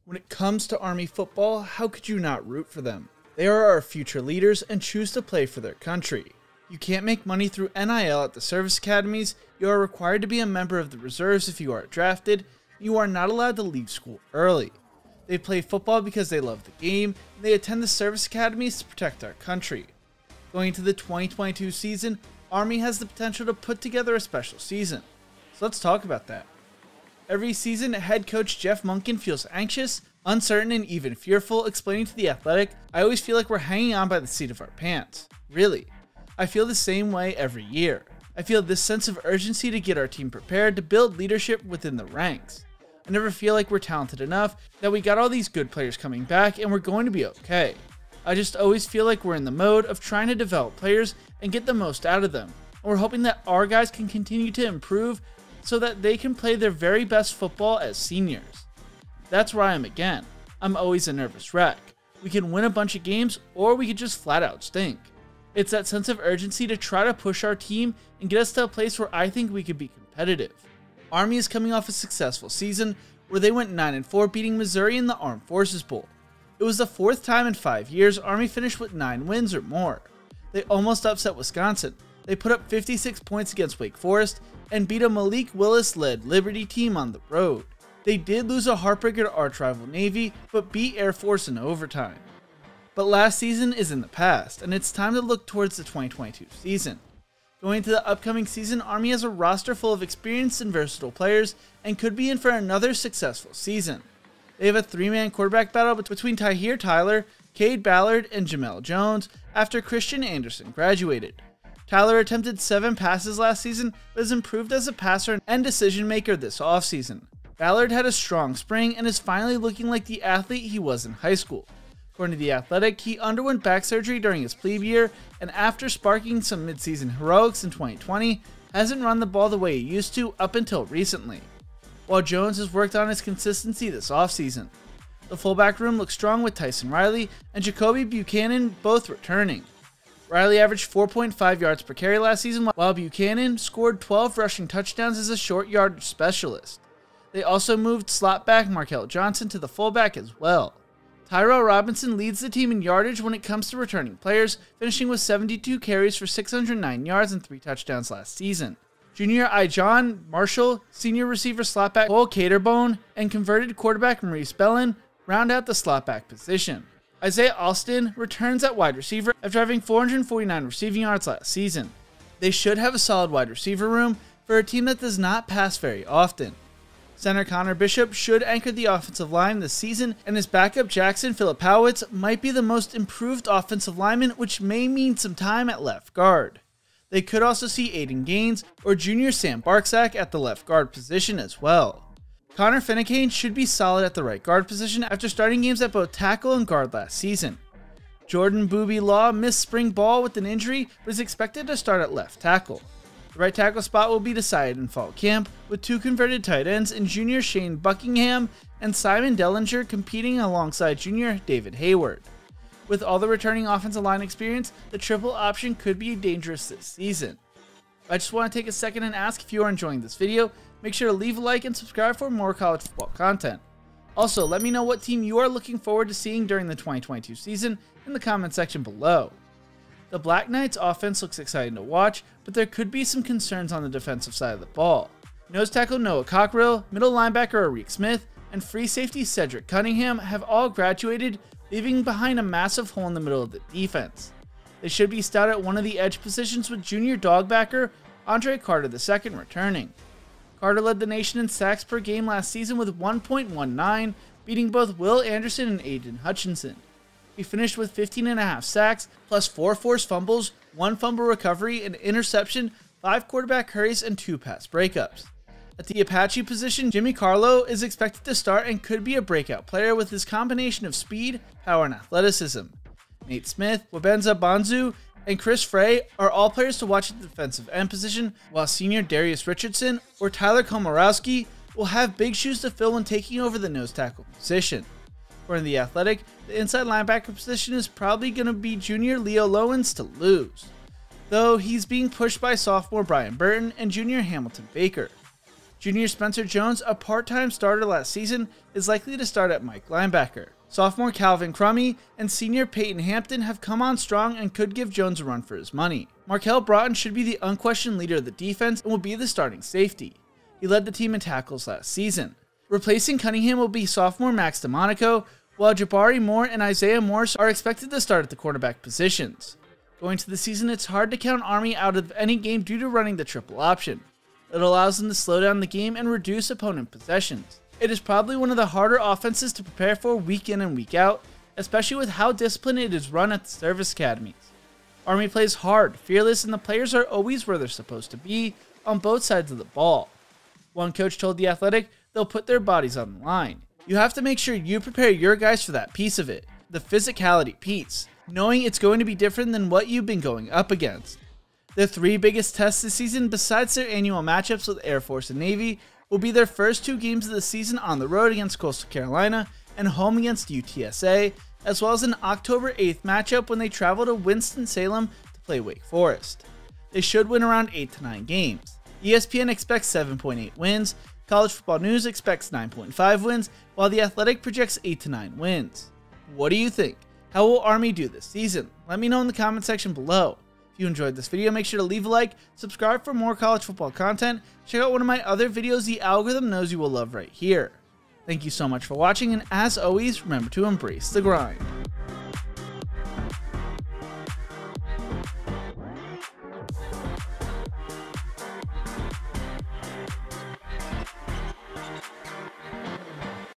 When it comes to Army football, how could you not root for them? They are our future leaders and choose to play for their country. You can't make money through NIL at the service academies, you are required to be a member of the reserves if you are drafted, you are not allowed to leave school early. They play football because they love the game, and they attend the service academies to protect our country. Going into the 2022 season, Army has the potential to put together a special season. So let's talk about that. Every season, head coach Jeff Monken feels anxious, uncertain, and even fearful, explaining to The Athletic, "I always feel like we're hanging on by the seat of our pants." Really. I feel the same way every year. I feel this sense of urgency to get our team prepared to build leadership within the ranks. I never feel like we're talented enough, that we got all these good players coming back, and we're going to be okay. I just always feel like we're in the mode of trying to develop players and get the most out of them, and we're hoping that our guys can continue to improve so that they can play their very best football as seniors. That's where I am again. I'm always a nervous wreck. We can win a bunch of games, or we could just flat out stink. It's that sense of urgency to try to push our team and get us to a place where I think we could be competitive. Army is coming off a successful season where they went 9-4, beating Missouri in the Armed Forces Bowl. It was the fourth time in 5 years Army finished with 9 wins or more. They almost upset Wisconsin. They put up 56 points against Wake Forest and beat a Malik Willis-led Liberty team on the road. They did lose a heartbreaker to arch rival Navy, but beat Air Force in overtime. But last season is in the past, and it's time to look towards the 2022 season. Going into the upcoming season, Army has a roster full of experienced and versatile players and could be in for another successful season. They have a 3-man quarterback battle between Tahir Tyler, Cade Ballard, and Jamel Jones after Christian Anderson graduated. Tyler attempted 7 passes last season, but has improved as a passer and decision maker this offseason. Ballard had a strong spring and is finally looking like the athlete he was in high school. According to The Athletic, he underwent back surgery during his plebe year, and after sparking some midseason heroics in 2020, hasn't run the ball the way he used to up until recently. While Jones has worked on his consistency this offseason. The fullback room looks strong with Tyson Riley and Jacoby Buchanan both returning. Riley averaged 4.5 yards per carry last season, while Buchanan scored 12 rushing touchdowns as a short yardage specialist. They also moved slot back Markel Johnson to the fullback as well. Tyrell Robinson leads the team in yardage when it comes to returning players, finishing with 72 carries for 609 yards and 3 touchdowns last season. Junior Ijon Marshall, senior receiver slotback Cole Caterbone, and converted quarterback Maurice Bellin round out the slotback position. Isaiah Alston returns at wide receiver after having 449 receiving yards last season. They should have a solid wide receiver room for a team that does not pass very often. Center Connor Bishop should anchor the offensive line this season, and his backup Jackson Filipowicz might be the most improved offensive lineman, which may mean some time at left guard. They could also see Aiden Gaines or junior Sam Barksack at the left guard position as well. Connor Finnecane should be solid at the right guard position after starting games at both tackle and guard last season. Jordan Booby Law missed spring ball with an injury, but is expected to start at left tackle. The right tackle spot will be decided in fall camp, with 2 converted tight ends in junior Shane Buckingham and Simon Dellinger competing alongside junior David Hayward. With all the returning offensive line experience, the triple option could be dangerous this season. I just want to take a second and ask if you are enjoying this video. Make sure to leave a like and subscribe for more college football content. Also, let me know what team you are looking forward to seeing during the 2022 season in the comment section below. The Black Knights offense looks exciting to watch, but there could be some concerns on the defensive side of the ball. Nose tackle Noah Cockrell, middle linebacker Arik Smith, and free safety Cedric Cunningham have all graduated, leaving behind a massive hole in the middle of the defense. They should be stout at one of the edge positions with junior dogbacker Andre Carter II returning. Carter led the nation in sacks per game last season with 1.19, beating both Will Anderson and Aiden Hutchinson. He finished with 15.5 sacks, plus 4 forced fumbles, 1 fumble recovery, an interception, 5 quarterback hurries, and 2 pass breakups. At the Apache position, Jimmy Carlo is expected to start and could be a breakout player with his combination of speed, power, and athleticism. Nate Smith, Wabenza Bonzu, and Chris Frey are all players to watch at the defensive end position, while senior Darius Richardson or Tyler Komorowski will have big shoes to fill when taking over the nose tackle position. According to The Athletic, the inside linebacker position is probably going to be junior Leo Lowens to lose, though he's being pushed by sophomore Brian Burton and junior Hamilton Baker. Junior Spencer Jones, a part-time starter last season, is likely to start at Mike linebacker. Sophomore Calvin Crummy and senior Peyton Hampton have come on strong and could give Jones a run for his money. Markel Broughton should be the unquestioned leader of the defense and will be the starting safety. He led the team in tackles last season. Replacing Cunningham will be sophomore Max DeMonico, while Jabari Moore and Isaiah Morris are expected to start at the quarterback positions. Going to the season, it's hard to count Army out of any game due to running the triple option. It allows them to slow down the game and reduce opponent possessions. It is probably one of the harder offenses to prepare for week in and week out, especially with how disciplined it is run at the service academies. Army plays hard, fearless, and the players are always where they're supposed to be on both sides of the ball. One coach told The Athletic they'll put their bodies on the line. You have to make sure you prepare your guys for that piece of it, the physicality piece, knowing it's going to be different than what you've been going up against. The three biggest tests this season, besides their annual matchups with Air Force and Navy, will be their first two games of the season on the road against Coastal Carolina and home against UTSA, as well as an October 8th matchup when they travel to Winston-Salem to play Wake Forest. They should win around 8 to 9 games. ESPN expects 7.8 wins, College Football News expects 9.5 wins, while The Athletic projects 8 to 9 wins. What do you think? How will Army do this season? Let me know in the comment section below. If you enjoyed this video, make sure to leave a like, subscribe for more college football content, check out one of my other videos the algorithm knows you will love right here. Thank you so much for watching, and as always, remember to embrace the grind.